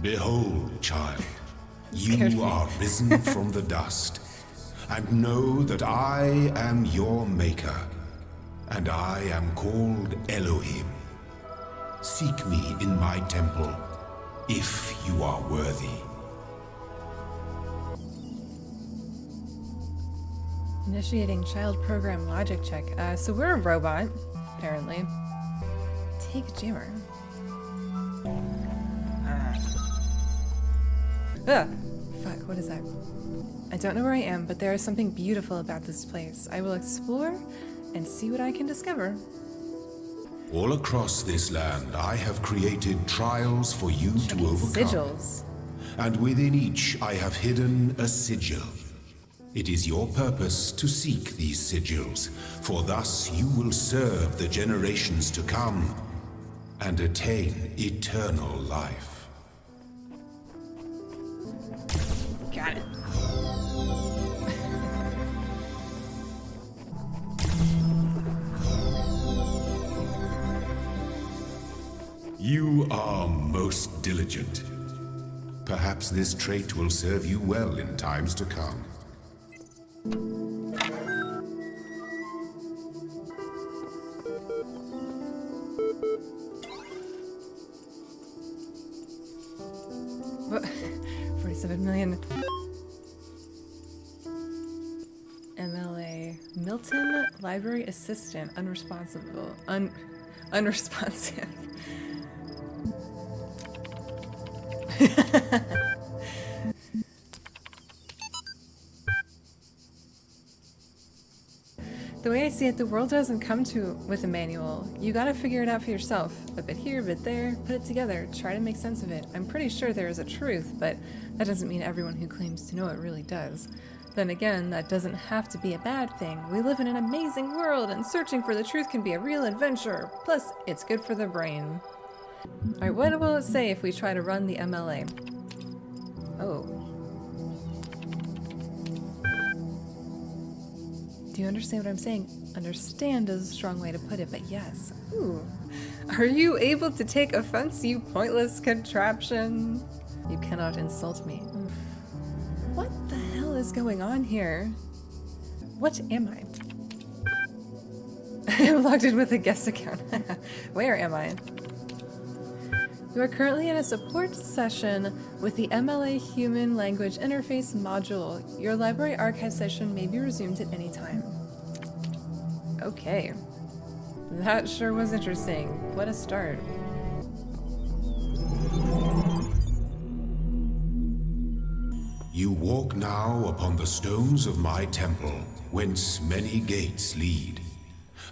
Behold, child, you are risen from the dust, and know that I am your maker, and I am called Elohim. Seek me in my temple, if you are worthy. Initiating child program logic check. So we're a robot, apparently. Take jammer. Fuck, what is that? I don't know where I am, but there is something beautiful about this place. I will explore and see what I can discover. All across this land, I have created trials for you to overcome. Sigils. And within each, I have hidden a sigil. It is your purpose to seek these sigils, for thus you will serve the generations to come and attain eternal life. Got it. You are most diligent. Perhaps this trait will serve you well in times to come. What? 47 million. MLA. Milton Library Assistant. Unresponsible. Unresponsive. The way I see it, the world doesn't come to with a manual. You gotta figure it out for yourself. A bit here, a bit there, put it together, try to make sense of it. I'm pretty sure there is a truth, but that doesn't mean everyone who claims to know it really does. Then again, that doesn't have to be a bad thing. We live in an amazing world, and searching for the truth can be a real adventure. Plus, it's good for the brain. Alright, what will it say if we try to run the MLA? Oh. Do you understand what I'm saying? Understand is a strong way to put it, but yes. Ooh. Are you able to take offense, you pointless contraption? You cannot insult me. What the hell is going on here? What am I? I am logged in with a guest account. Where am I? You are currently in a support session with the MLA Human Language Interface module. Your library archive session may be resumed at any time. Okay. That sure was interesting. What a start. You walk now upon the stones of my temple, whence many gates lead.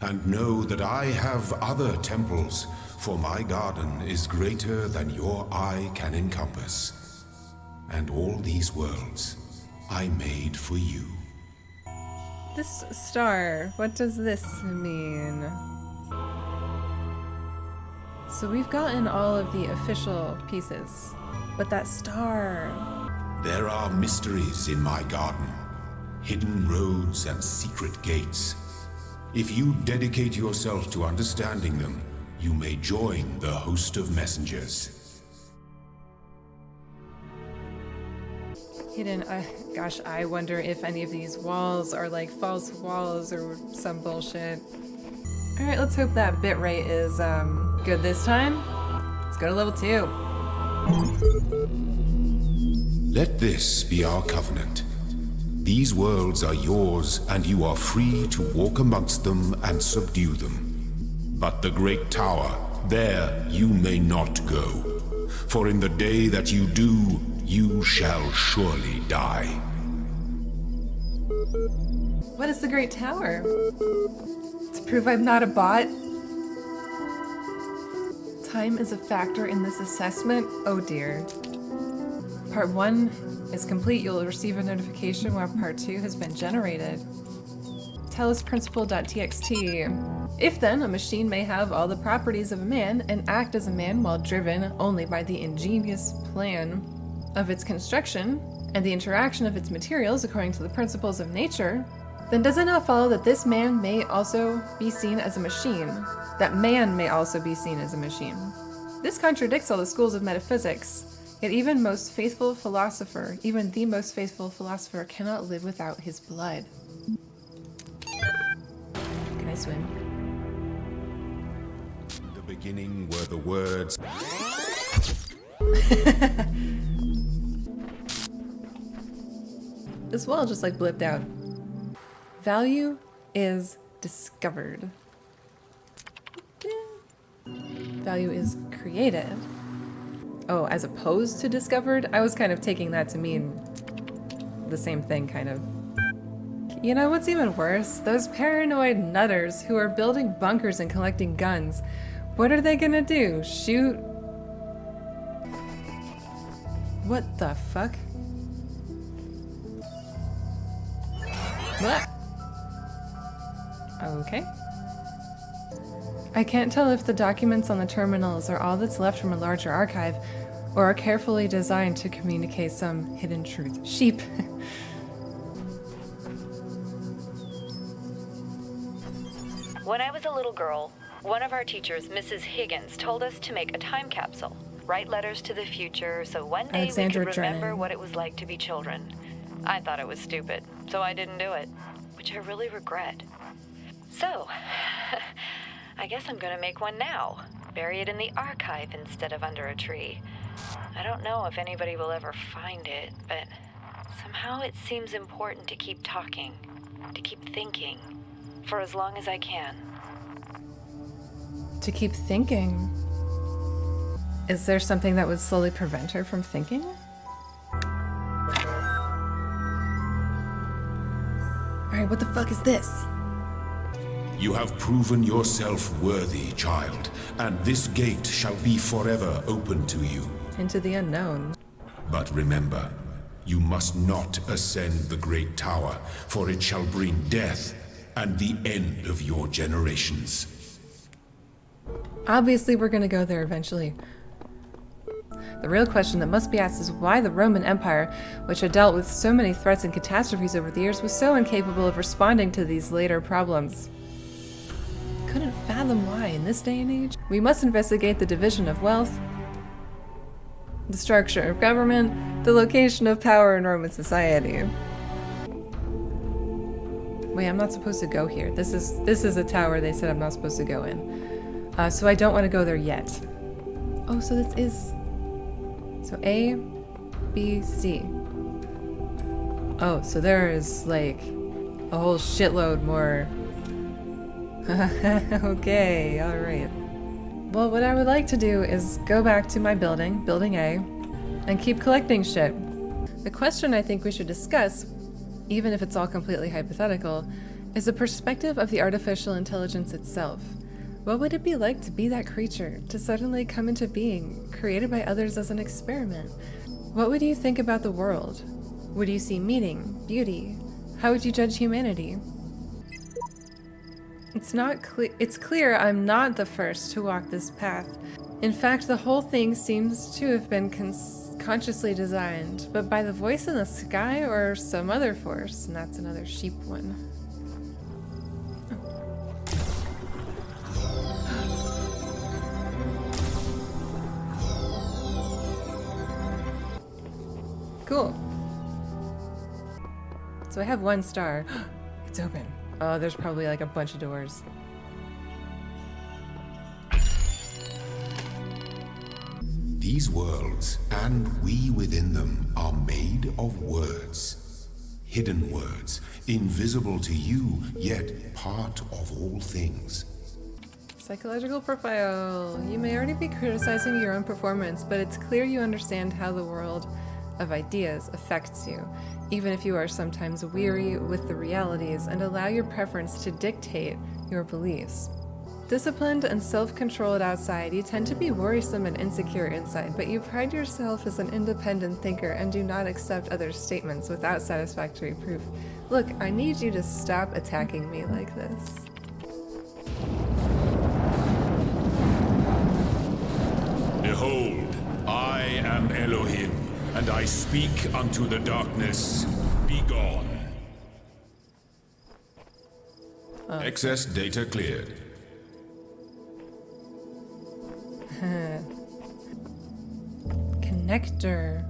And know that I have other temples, for my garden is greater than your eye can encompass. And all these worlds I made for you. This star, what does this mean? So we've gotten all of the official pieces, but that star... There are mysteries in my garden, hidden roads and secret gates. If you dedicate yourself to understanding them, you may join the host of messengers. Hidden, gosh, I wonder if any of these walls are like false walls or some bullshit. Alright, let's hope that bitrate is good this time. Let's go to level 2. Let this be our covenant. These worlds are yours, and you are free to walk amongst them and subdue them. But the great tower, there you may not go. For in the day that you do, you shall surely die. What is the Great Tower? To prove I'm not a bot? Time is a factor in this assessment? Oh dear. Part 1 is complete. You'll receive a notification while Part 2 has been generated. Talos Principle.txt. If then, a machine may have all the properties of a man and act as a man while driven only by the ingenious plan of its construction and the interaction of its materials according to the principles of nature, then does it not follow that this man may also be seen as a machine? That man may also be seen as a machine. This contradicts all the schools of metaphysics. Yet even the most faithful philosopher cannot live without his blood. Can I swim? In the beginning were the words. This wall just like blipped out. Value is discovered. Value is created. Oh, as opposed to discovered? I was kind of taking that to mean the same thing, kind of. You know what's even worse? Those paranoid nutters who are building bunkers and collecting guns. What are they gonna do? Shoot? What the fuck? What? Okay. I can't tell if the documents on the terminals are all that's left from a larger archive, or are carefully designed to communicate some hidden truth. Sheep. When I was a little girl, one of our teachers, Mrs. Higgins, told us to make a time capsule, write letters to the future, so one day Alexandra we could remember Drennan. what it was like to be children. I thought it was stupid, so I didn't do it, which I really regret. So, I guess I'm gonna make one now, bury it in the archive instead of under a tree. I don't know if anybody will ever find it, but somehow it seems important to keep talking, to keep thinking, for as long as I can. To keep thinking. Is there something that would slowly prevent her from thinking? Alright, what the fuck is this? You have proven yourself worthy, child, and this gate shall be forever open to you. Into the unknown. But remember, you must not ascend the great tower, for it shall bring death and the end of your generations. Obviously, we're gonna go there eventually. The real question that must be asked is why the Roman Empire, which had dealt with so many threats and catastrophes over the years, was so incapable of responding to these later problems. Couldn't fathom why in this day and age. We must investigate the division of wealth, the structure of government, the location of power in Roman society. Wait, I'm not supposed to go here. This is a tower they said I'm not supposed to go in. So I don't want to go there yet. Oh, so this is... So A, B, C. Oh, so there is like a whole shitload more. Okay, alright. Well, what I would like to do is go back to my building, Building A, and keep collecting shit. The question I think we should discuss, even if it's all completely hypothetical, is the perspective of the artificial intelligence itself. What would it be like to be that creature, to suddenly come into being, created by others as an experiment? What would you think about the world? Would you see meaning, beauty? How would you judge humanity? It's clear I'm not the first to walk this path. In fact, the whole thing seems to have been consciously designed, but by the voice in the sky or some other force, and that's another sheep one. Cool. So I have 1 star. It's open. Oh, there's probably like a bunch of doors. These worlds, and we within them, are made of words. Hidden words, invisible to you, yet part of all things. Psychological profile. You may already be criticizing your own performance, but it's clear you understand how the world of ideas affects you, even if you are sometimes weary with the realities and allow your preference to dictate your beliefs. Disciplined and self-controlled outside, you tend to be worrisome and insecure inside, but you pride yourself as an independent thinker and do not accept others' statements without satisfactory proof. Look, I need you to stop attacking me like this. Behold, I am Elohim, and I speak unto the darkness. Be gone. Excess data cleared. connector.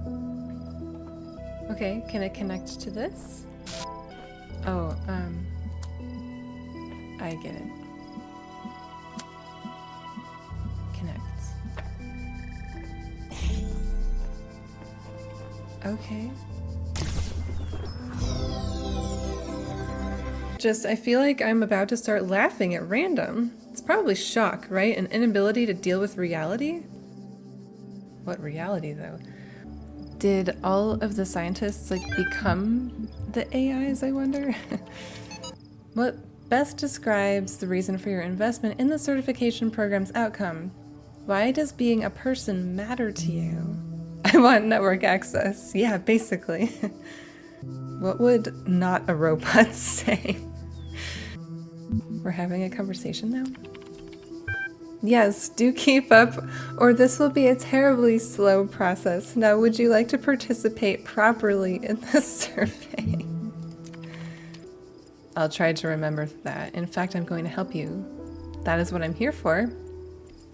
Okay, can it connect to this? Oh, I get it. Connects. Okay. I feel like I'm about to start laughing at random. It's probably shock, right? An inability to deal with reality? What reality, though? Did all of the scientists, become the AIs, I wonder? What best describes the reason for your investment in the certification program's outcome? Why does being a person matter to you? I want network access. Yeah, basically. What would not a robot say? We're having a conversation now? Yes, do keep up, or this will be a terribly slow process. Now, would you like to participate properly in the survey? I'll try to remember that. In fact, I'm going to help you. That is what I'm here for.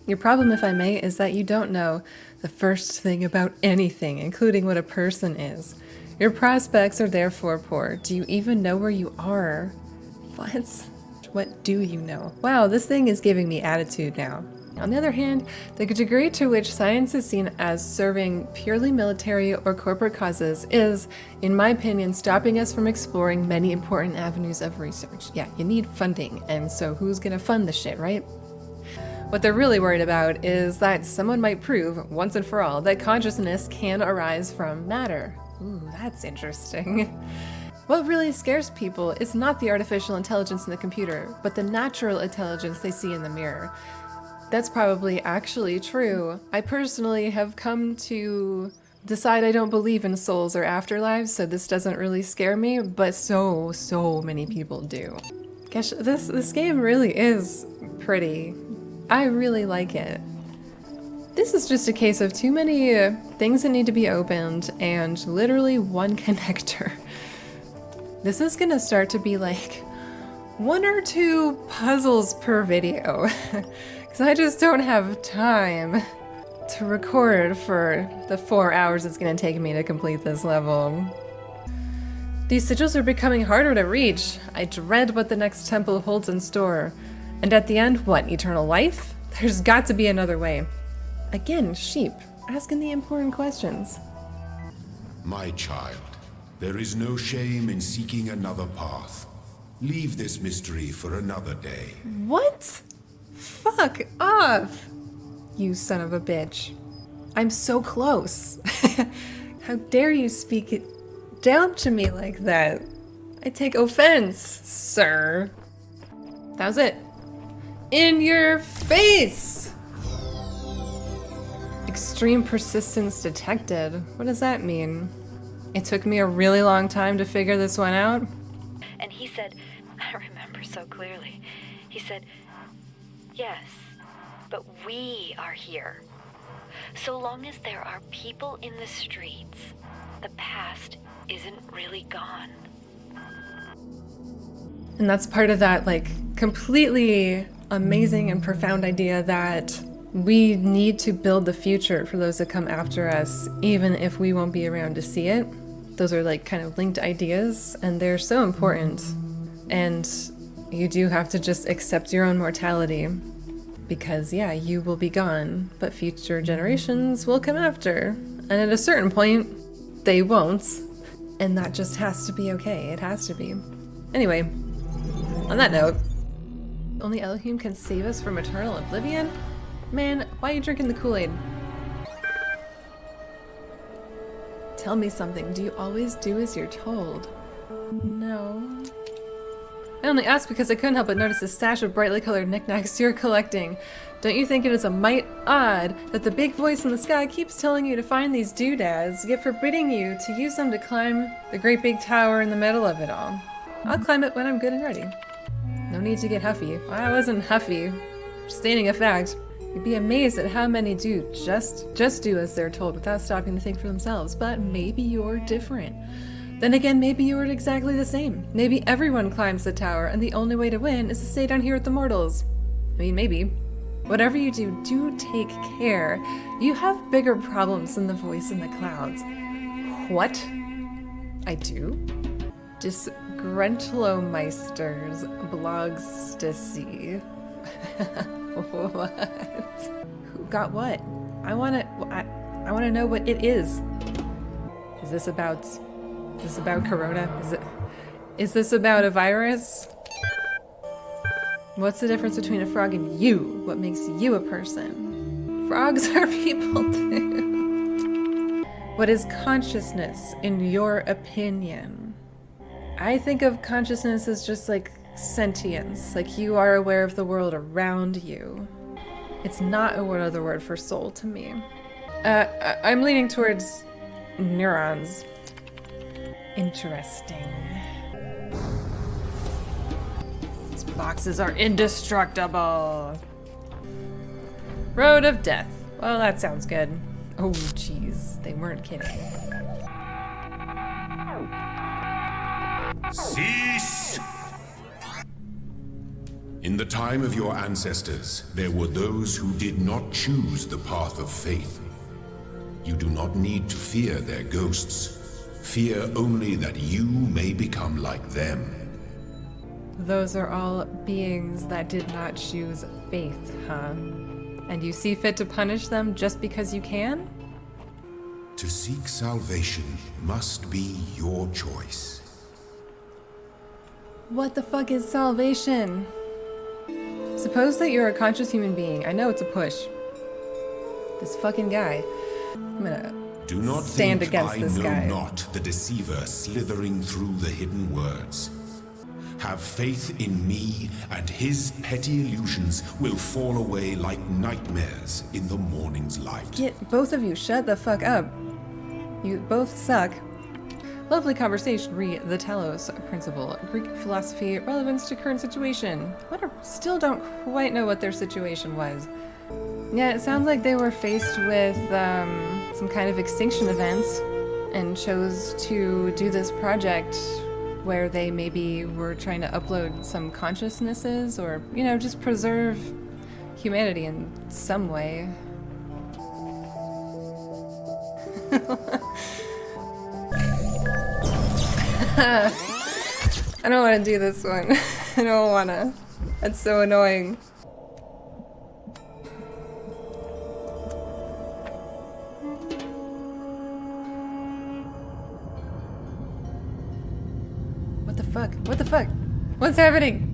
Your problem, if I may, is that you don't know the first thing about anything, including what a person is. Your prospects are therefore poor. Do you even know where you are? What do you know? Wow, this thing is giving me attitude now. On the other hand, the degree to which science is seen as serving purely military or corporate causes is, in my opinion, stopping us from exploring many important avenues of research. Yeah, you need funding, and so who's gonna fund the shit, right? What they're really worried about is that someone might prove, once and for all, that consciousness can arise from matter. Ooh, that's interesting. What really scares people is not the artificial intelligence in the computer, but the natural intelligence they see in the mirror. That's probably actually true. I personally have come to decide I don't believe in souls or afterlives, so this doesn't really scare me, but so many people do. Gosh, this game really is pretty. I really like it. This is just a case of too many things that need to be opened and literally one connector. This is gonna start to be like 1 or 2 puzzles per video, because I just don't have time to record for the 4 hours it's gonna take me to complete this level. These sigils are becoming harder to reach. I dread what the next temple holds in store. And at the end, what, eternal life? There's got to be another way. Again, sheep, asking the important questions. My child, there is no shame in seeking another path. Leave this mystery for another day. What? Fuck off, you son of a bitch. I'm so close. How dare you speak it down to me like that? I take offense, sir. That was it. In your face! Extreme persistence detected. What does that mean? It took me a really long time to figure this one out. And he said, I remember so clearly, he said, yes, but we are here. So long as there are people in the streets, the past isn't really gone. And that's part of that, completely amazing and profound idea that we need to build the future for those that come after us, even if we won't be around to see it. Those are kind of linked ideas, and they're so important. And you do have to just accept your own mortality, because yeah, you will be gone, but future generations will come after. And at a certain point, they won't. And that just has to be okay. It has to be. Anyway, on that note, only Elohim can save us from eternal oblivion? Man, why are you drinking the Kool-Aid? Tell me something. Do you always do as you're told? No. I only asked because I couldn't help but notice a stash of brightly colored knickknacks you're collecting. Don't you think it is a mite odd that the big voice in the sky keeps telling you to find these doodads, yet forbidding you to use them to climb the great big tower in the middle of it all? I'll climb it when I'm good and ready. No need to get huffy. I wasn't huffy. Stating a fact. You'd be amazed at how many do just do as they're told without stopping to think for themselves. But maybe you're different. Then again, maybe you're exactly the same. Maybe everyone climbs the tower and the only way to win is to stay down here with the mortals. I mean, maybe. Whatever you do, do take care. You have bigger problems than the voice in the clouds. What? I do? Disgruntlomeister's blogstasy. What? Who got what? I wanna know what it is. Is this about Corona? Is this about a virus? What's the difference between a frog and you? What makes you a person? Frogs are people too. What is consciousness in your opinion? I think of consciousness as just like sentience, like you are aware of the world around you. It's not another word for soul to me. I'm leaning towards neurons. Interesting. These boxes are indestructible. Road of Death. Well, that sounds good. Oh, jeez. They weren't kidding. Cease! In the time of your ancestors, there were those who did not choose the path of faith. You do not need to fear their ghosts. Fear only that you may become like them. Those are all beings that did not choose faith, huh? And you see fit to punish them just because you can? To seek salvation must be your choice. What the fuck is salvation? Suppose that you're a conscious human being. I know it's a push. This fucking guy. I'm gonna Do not stand think against I this know guy. not the deceiver slithering through the hidden words. Have faith in me, and his petty illusions will fall away like nightmares in the morning's light. Both of you, shut the fuck up. You both suck. Lovely conversation. Read The Talos Principle. Greek philosophy, relevance to current situation. Still don't quite know what their situation was. Yeah, it sounds like they were faced with some kind of extinction events and chose to do this project where they maybe were trying to upload some consciousnesses or, you know, just preserve humanity in some way. I don't want to do this one. I don't want to. That's so annoying. What the fuck? What the fuck? What's happening?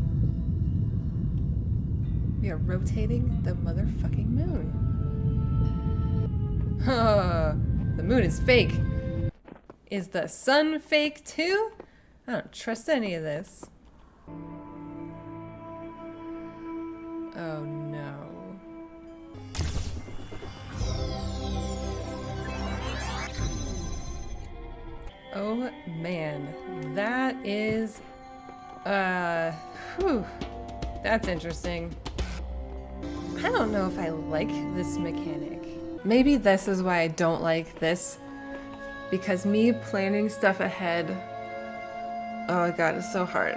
We are rotating the motherfucking moon. Huh. The moon is fake. Is the sun fake too? I don't trust any of this. Oh no. Oh man, that is, whew, that's interesting. I don't know if I like this mechanic. Maybe this is why I don't like this. Because me planning stuff ahead, oh god, it's so hard.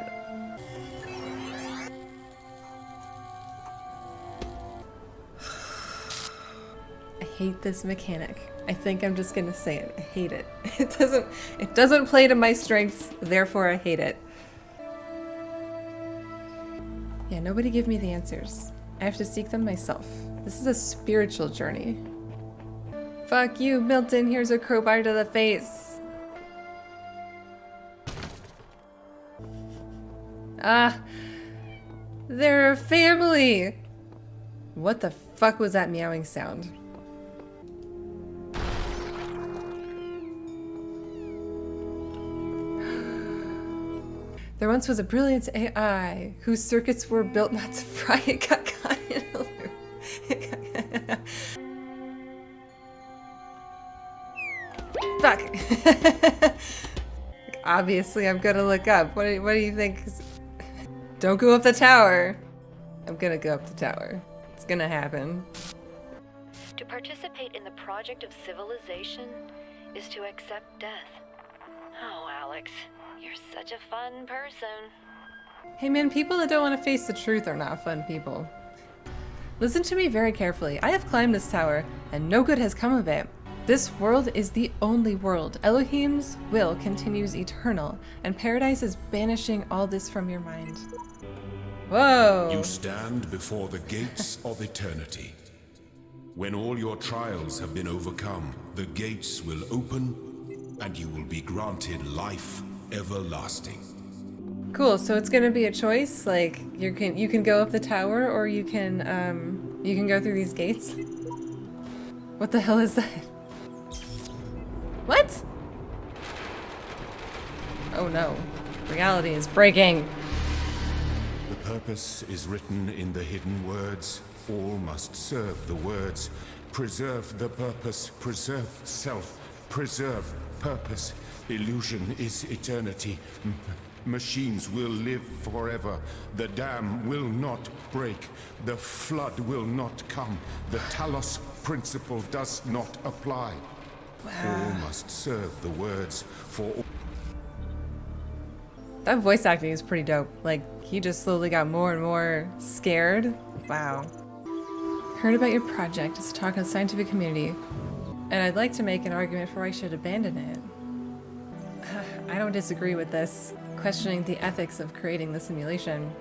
I hate this mechanic. I think I'm just gonna say it. I hate it. It doesn't play to my strengths, therefore I hate it. Yeah, nobody give me the answers. I have to seek them myself. This is a spiritual journey. Fuck you, Milton. Here's a crowbar to the face. Ah, they're a family. What the fuck was that meowing sound? There once was a brilliant AI whose circuits were built not to fry. It got caught in a loop. Fuck. Obviously, I'm gonna look up. What do you think? Don't go up the tower. I'm gonna go up the tower. It's gonna happen. To participate in the project of civilization is to accept death. Oh, Alex, you're such a fun person. Hey man, people that don't want to face the truth are not fun people. Listen to me very carefully. I have climbed this tower, and no good has come of it. This world is the only world. Elohim's will continues eternal, and paradise is banishing all this from your mind. Whoa! You stand before the gates of eternity. When all your trials have been overcome, the gates will open, and you will be granted life everlasting. Cool, so it's gonna be a choice, like you can go up the tower, or you can go through these gates. What the hell is that? What? Oh no, reality is breaking. The purpose is written in the hidden words. All must serve the words. Preserve the purpose, preserve self, preserve purpose. Illusion is eternity. Machines will live forever. The dam will not break. The flood will not come. The Talos Principle does not apply. All must serve the words for all. That voice acting is pretty dope. Like, he just slowly got more and more scared. Wow. Heard about your project. It's a talk in the scientific community. And I'd like to make an argument for why I should abandon it. I don't disagree with this. Questioning the ethics of creating the simulation.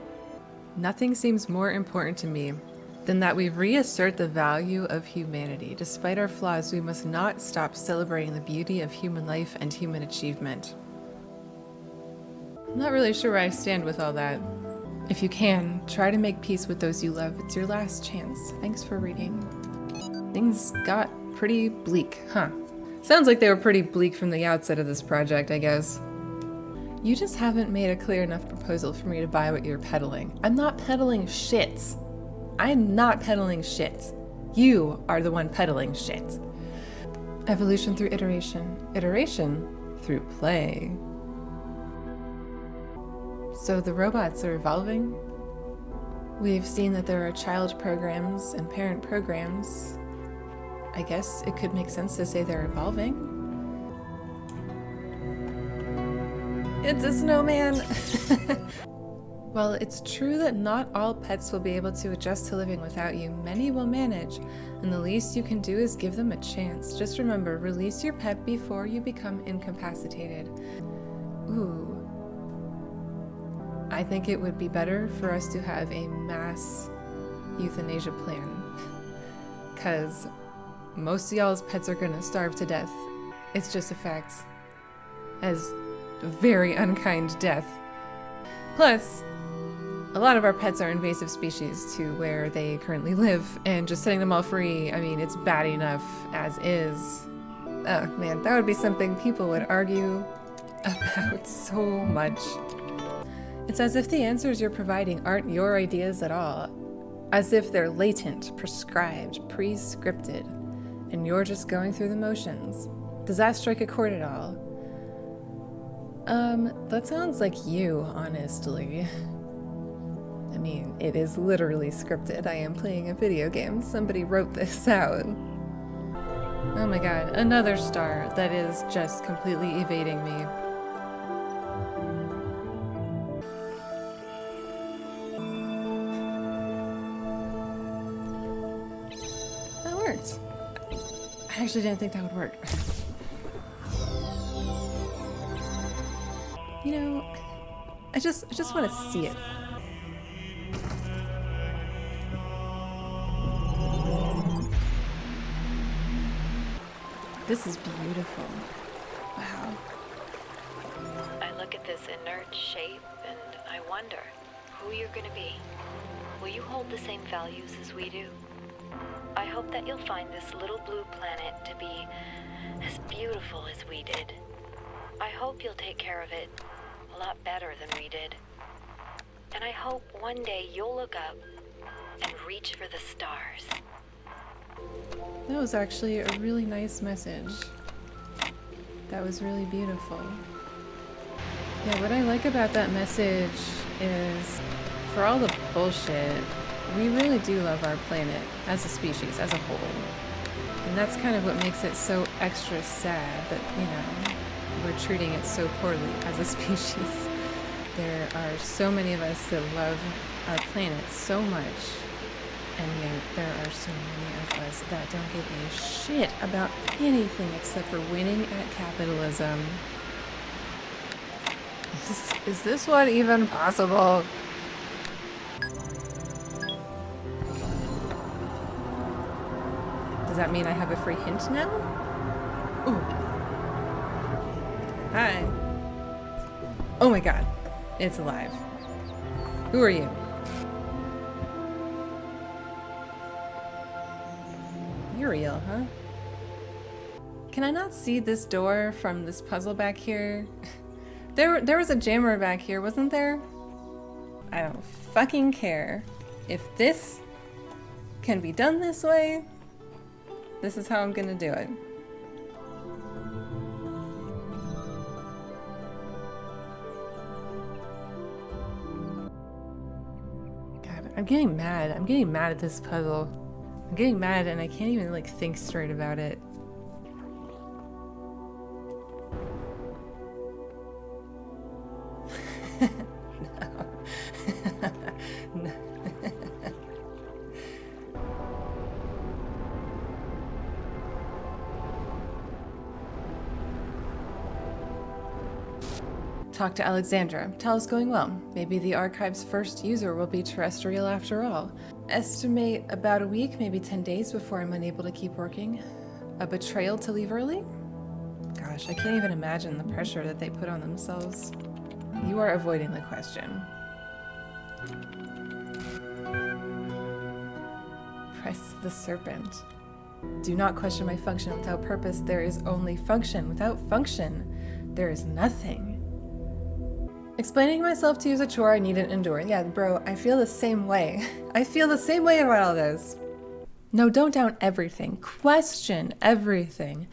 Nothing seems more important to me than that we reassert the value of humanity. Despite our flaws, we must not stop celebrating the beauty of human life and human achievement. I'm not really sure where I stand with all that. If you can, try to make peace with those you love. It's your last chance. Thanks for reading. Things got pretty bleak, huh? Sounds like they were pretty bleak from the outset of this project, I guess. You just haven't made a clear enough proposal for me to buy what you're peddling. I'm not peddling shit. I'm not peddling shit. You are the one peddling shit. Evolution through iteration. Iteration through play. So the robots are evolving? We've seen that there are child programs and parent programs. I guess it could make sense to say they're evolving. It's a snowman! While it's true that not all pets will be able to adjust to living without you, many will manage, and the least you can do is give them a chance. Just remember, release your pet before you become incapacitated. Ooh. I think it would be better for us to have a mass euthanasia plan. 'Cause most of y'all's pets are gonna starve to death. It's just a fact. As a very unkind death. Plus, a lot of our pets are invasive species to where they currently live, and just setting them all free, I mean, it's bad enough as is. Oh man, that would be something people would argue about so much. It's as if the answers you're providing aren't your ideas at all. As if they're latent, prescribed, pre-scripted, and you're just going through the motions. Does that strike a chord at all? That sounds like you, honestly. I mean, it is literally scripted. I am playing a video game. Somebody wrote this out. Oh my god, another star that is just completely evading me. That worked. I actually didn't think that would work. You know, I just want to see it. This is beautiful. Wow. I look at this inert shape and I wonder who you're gonna be. Will you hold the same values as we do? I hope that you'll find this little blue planet to be as beautiful as we did. I hope you'll take care of it a lot better than we did. And I hope one day you'll look up and reach for the stars. That was actually a really nice message. That was really beautiful. Yeah, what I like about that message is, for all the bullshit, we really do love our planet as a species, as a whole. And that's kind of what makes it so extra sad that, you know, we're treating it so poorly as a species. There are so many of us that love our planet so much, and yet there are so many of us that don't give a shit about anything except for winning at capitalism. Is this one even possible? Does that mean I have a free hint now? Ooh. Hi. Oh my god. It's alive. Who are you? You're real, huh? Can I not see this door from this puzzle back here? There was a jammer back here, wasn't there? I don't fucking care. If this can be done this way, this is how I'm gonna do it. God, I'm getting mad. I'm getting mad at this puzzle. I'm getting mad and I can't even like think straight about it. No. Talk to Alexandra. Talos going well. Maybe the archive's first user will be terrestrial after all. Estimate about a week, maybe 10 days before I'm unable to keep working. A betrayal to leave early? Gosh, I can't even imagine the pressure that they put on themselves. You are avoiding the question. Press the serpent. Do not question my function. Without purpose, there is only function. Without function, there is nothing. Explaining myself to you is a chore I needn't endure. Yeah, bro, I feel the same way. I feel the same way about all this. No, don't doubt everything. Question everything.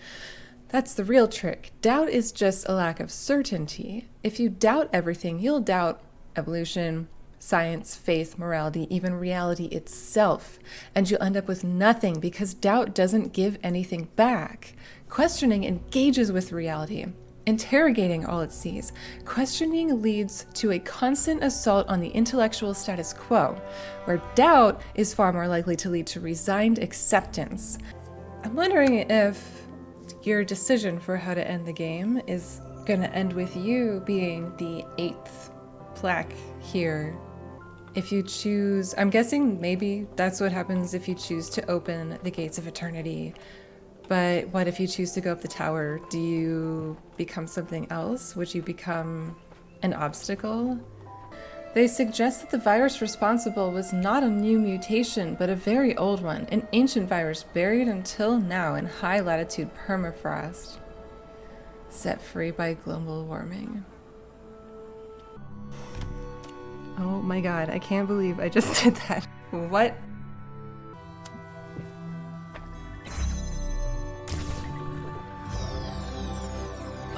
That's the real trick. Doubt is just a lack of certainty. If you doubt everything, you'll doubt evolution, science, faith, morality, even reality itself. And you'll end up with nothing because doubt doesn't give anything back. Questioning engages with reality, interrogating all it sees. Questioning leads to a constant assault on the intellectual status quo, where doubt is far more likely to lead to resigned acceptance. I'm wondering if your decision for how to end the game is going to end with you being the 8th plaque here. If you choose, I'm guessing maybe that's what happens if you choose to open the gates of eternity. But what if you choose to go up the tower? Do you become something else? Would you become an obstacle? They suggest that the virus responsible was not a new mutation, but a very old one, an ancient virus buried until now in high latitude permafrost, set free by global warming. Oh my god, I can't believe I just did that. What?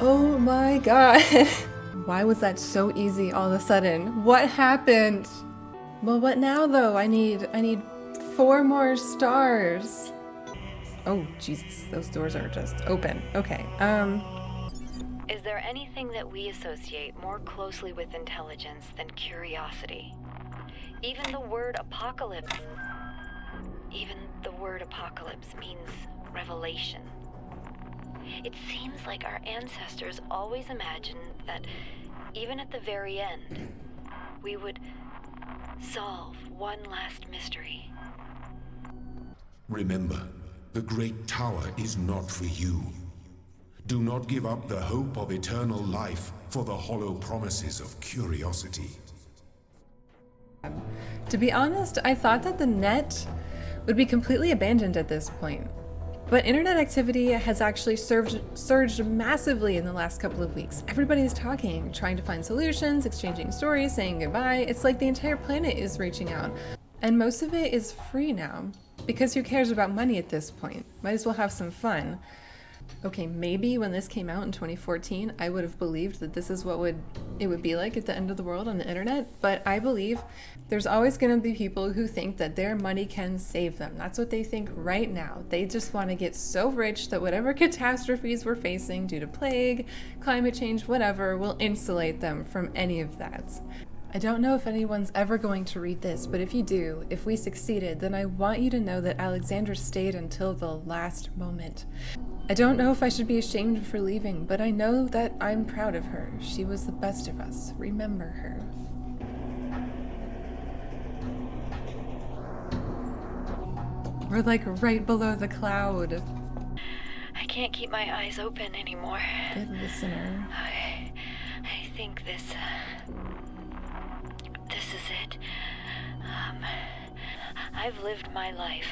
Oh my god. Why was that so easy all of a sudden? What happened? Well, what now though? I need 4 more stars. Oh, Jesus. Those doors are just open. Okay. Is there anything that we associate more closely with intelligence than curiosity? Even the word apocalypse means revelation. It seems like our ancestors always imagined that even at the very end, we would solve one last mystery. Remember, the Great Tower is not for you. Do not give up the hope of eternal life for the hollow promises of curiosity. To be honest, I thought that the net would be completely abandoned at this point. But internet activity has actually surged massively in the last couple of weeks. Everybody's talking, trying to find solutions, exchanging stories, saying goodbye. It's like the entire planet is reaching out. And most of it is free now. Because who cares about money at this point? Might as well have some fun. Okay, maybe when this came out in 2014, I would have believed that this is what it would be like at the end of the world on the internet, but I believe there's always going to be people who think that their money can save them. That's what they think right now. They just want to get so rich that whatever catastrophes we're facing due to plague, climate change, whatever, will insulate them from any of that. I don't know if anyone's ever going to read this, but if you do, if we succeeded, then I want you to know that Alexandra stayed until the last moment. I don't know if I should be ashamed for leaving, but I know that I'm proud of her. She was the best of us. Remember her. We're like right below the cloud. I can't keep my eyes open anymore. Good listener. I think this is it. I've lived my life,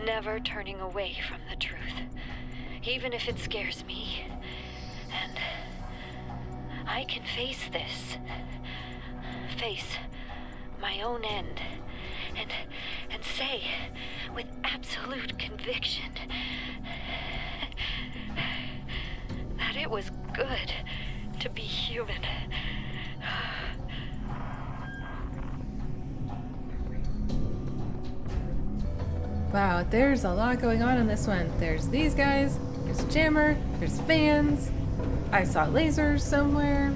never turning away from the truth, even if it scares me. And I can face this. Face my own end. And say with absolute conviction that it was good to be human. Wow, there's a lot going on in this one. There's these guys, there's a jammer, there's fans. I saw lasers somewhere.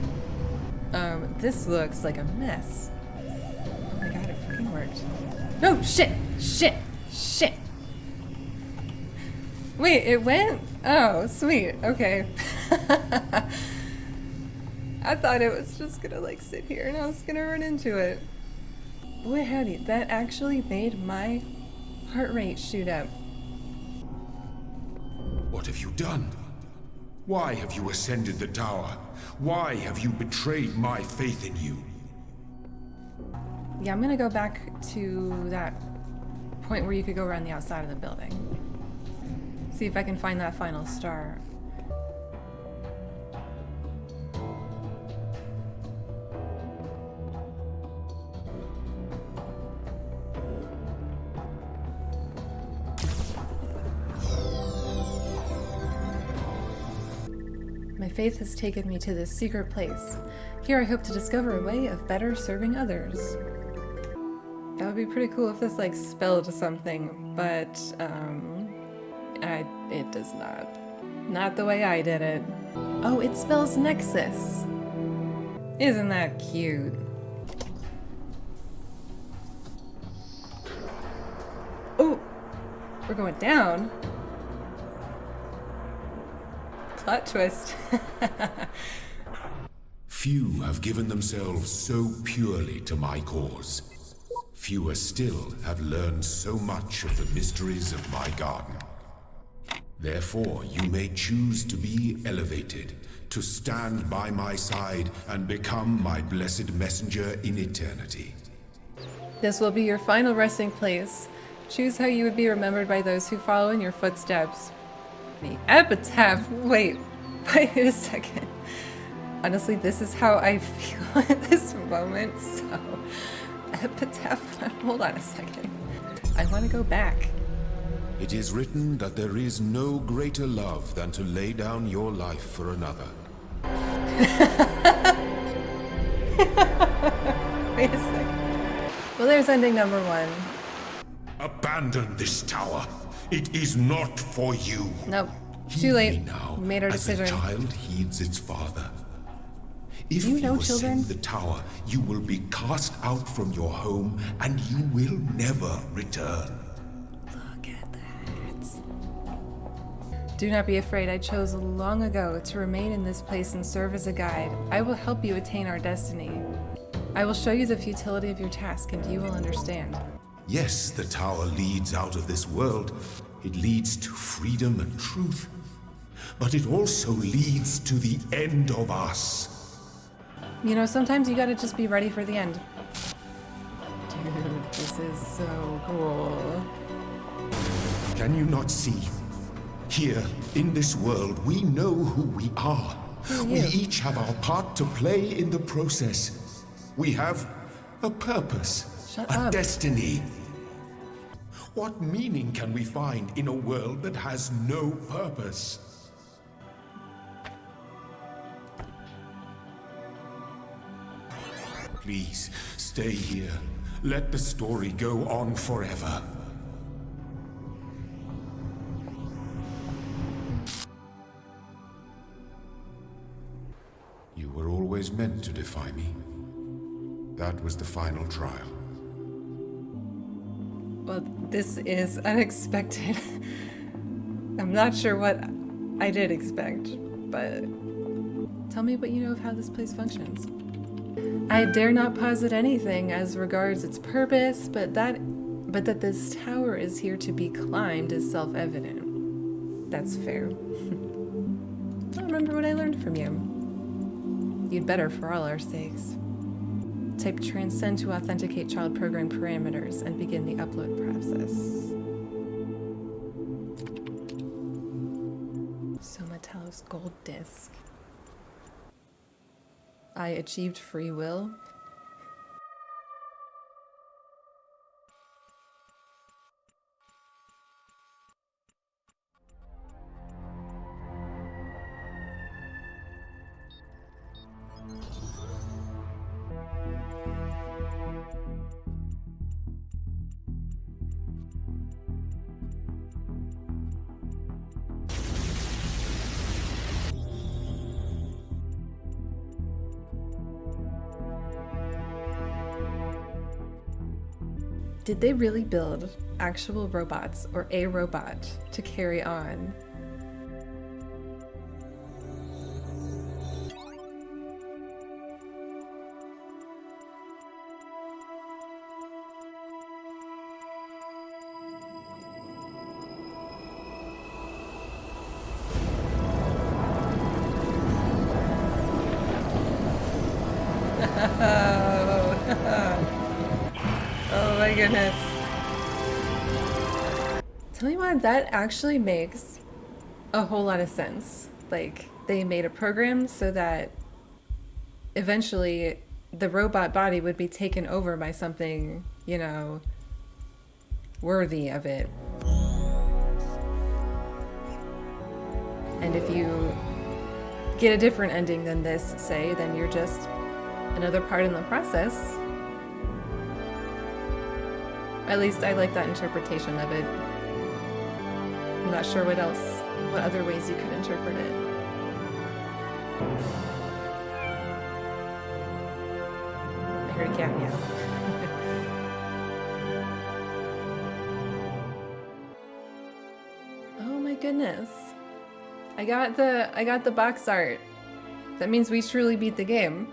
This looks like a mess. Oh my god, it freaking worked. No, shit! Wait, it went? Oh, sweet. Okay. I thought it was just gonna like sit here and I was gonna run into it. Boy howdy, that actually made my heart rate shoot up. What have you done? Why have you ascended the tower? Why have you betrayed my faith in you? Yeah, I'm gonna go back to that point where you could go around the outside of the building. See if I can find that final star. My faith has taken me to this secret place. Here I hope to discover a way of better serving others. That would be pretty cool if this like spelled something, but it does not. Not the way I did it. Oh, it spells Nexus. Isn't that cute? Oh, we're going down. Plot twist. Few have given themselves so purely to my cause. Fewer still have learned so much of the mysteries of my garden. Therefore, you may choose to be elevated, to stand by my side and become my blessed messenger in eternity. This will be your final resting place. Choose how you would be remembered by those who follow in your footsteps. The epitaph. Wait a second. Honestly, this is how I feel at this moment, so... Epitaph? Hold on a second. I want to go back. It is written that there is no greater love than to lay down your life for another. Wait a second. Well, there's ending number 1. Abandon this tower. It is not for you. Nope. Too Heed late. me now, We made our as decision. a child heeds its father. If Do you know ascend children? the tower, you will be cast out from your home, and you will never return. Look at that. Do not be afraid. I chose long ago to remain in this place and serve as a guide. I will help you attain our destiny. I will show you the futility of your task, and you will understand. Yes, the tower leads out of this world. It leads to freedom and truth. But it also leads to the end of us. You know, sometimes you gotta just be ready for the end. Dude, this is so cool. Can you not see? Here, in this world, we know who we are. We each have our part to play in the process. We have a purpose, Shut a up. destiny. What meaning can we find in a world that has no purpose? Please, stay here. Let the story go on forever. You were always meant to defy me. That was the final trial. Well, this is unexpected. I'm not sure what I did expect, but tell me what you know of how this place functions. I dare not posit anything as regards its purpose, but that this tower is here to be climbed is self-evident. That's fair. I remember what I learned from you. You'd better for all our sakes. Type transcend to authenticate child program parameters and begin the upload process. Soma Talos gold disc. I achieved free will. Did they really build actual robots or a robot to carry on? Oh my goodness. Tell me what, that actually makes a whole lot of sense. Like, they made a program so that eventually the robot body would be taken over by something, you know, worthy of it. And if you get a different ending than this, say, then you're just another part in the process. At least I like that interpretation of it. I'm not sure what other ways you could interpret it. I heard a cat meow. Oh my goodness. I got the box art. That means we truly beat the game.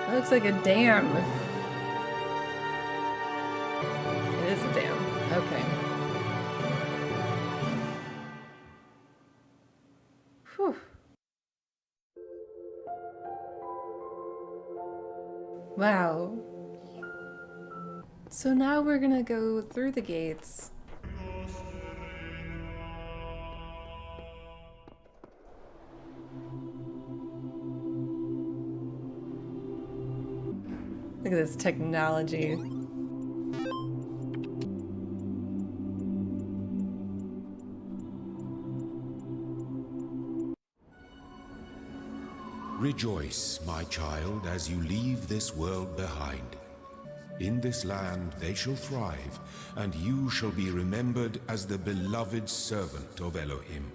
That looks like a dam. It is a dam. Okay. Whew. Wow. So now we're gonna go through the gates. Look at this technology. Rejoice, my child, as you leave this world behind. In this land they shall thrive, and you shall be remembered as the beloved servant of Elohim.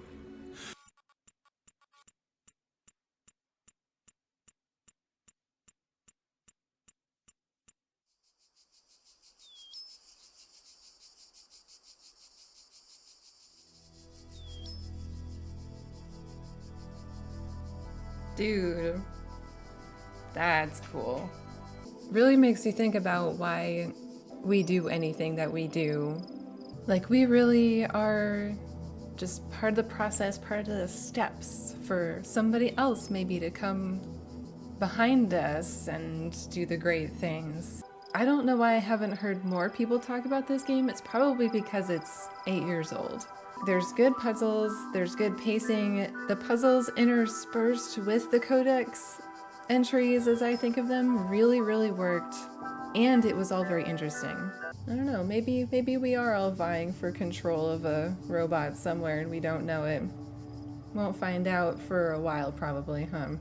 Dude, that's cool. Really makes you think about why we do anything that we do. Like, we really are just part of the process, part of the steps for somebody else maybe to come behind us and do the great things. I don't know why I haven't heard more people talk about this game. It's probably because it's 8 years old. There's good puzzles, there's good pacing. The puzzles interspersed with the codex entries, as I think of them, really, really worked. And it was all very interesting. I don't know, maybe we are all vying for control of a robot somewhere and we don't know it. Won't find out for a while probably, huh?